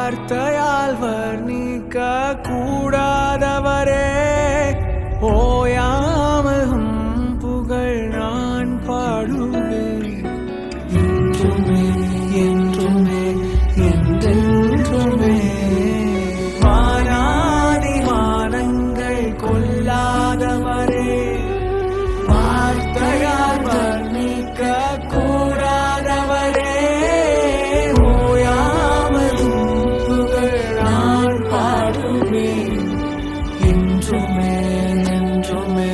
வார்த்தையால் வர்ணிக்க கூடாதவரே, ஓயாமல் புகழ் நான் பாடுவேன். என்றுமே என்றுமே என்றென்றுமே வானாதி வானங்கள் கொல்லாதவரே, வார்த்தையால் வர்ணிக்க கூடாதவரே, ஓயாமல் புகழ் நான் பாடுவேன். என்றுமே என்றுமே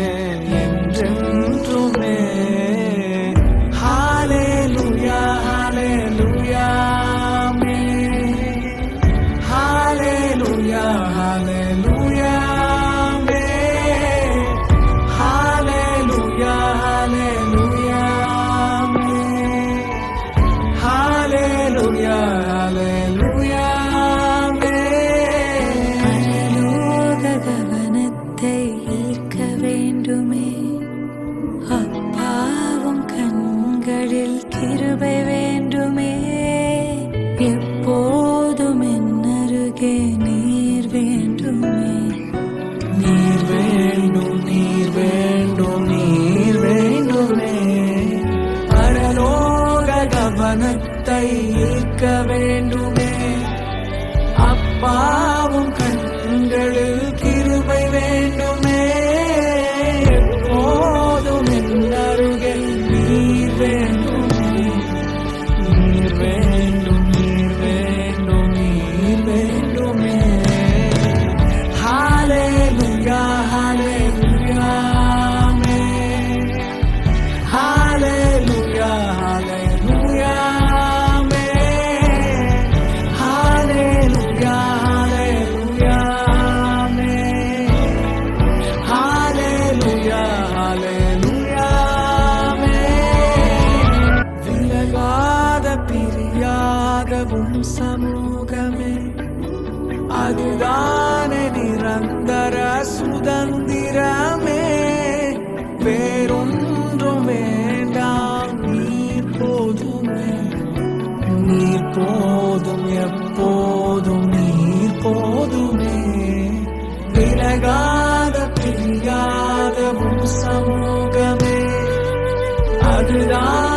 என்றென்றுமே. ஹalleluya ஹalleluya ஆமென். ஹalleluya ஹalleluya ஆமென். ஹalleluya ஹalleluya ஆமென். ஹalleluya ஹalleluya ஆமென். பரலோக கவனத்தை ஈர்க்க வேண்டுமே, அப்பாவும் கண்களில் கிருபை வேண்டுமே, எப்போதும் என்னருகே நீர் வேண்டுமே. நீர் வேண்டும் நீர் வேண்டும் நீர் வேண்டுமே, பரலோக கவனத்தை ஈர்க்க வேண்டுமே, அப்பாவும் கண்களில் கிருபை வேண்டுமே, எப்போதும் என்னருகில் நீர் வேண்டுமே. நீர் வேண்டும் நீர் வேண்டும் நீர் வேண்டுமே. ஹalleluya ஹalleluya ஆமென். ஹalleluya ஹalleluya ஆமென். ஹalleluya ஹalleluya ஆமென். ஹalleluya ஹalleluya ஆமென். விலகாத பிரியாகவும் சமூகமே, அதுதானே நிரந்தர சுதந்திரமே. வேறொன்றும் வேண்டாம், நீர் போதுமே. நீர் போதும் எப்போதும் நீர் போதுமே. விலகாத பிரியாகவும் சமூகமே, அதுதான்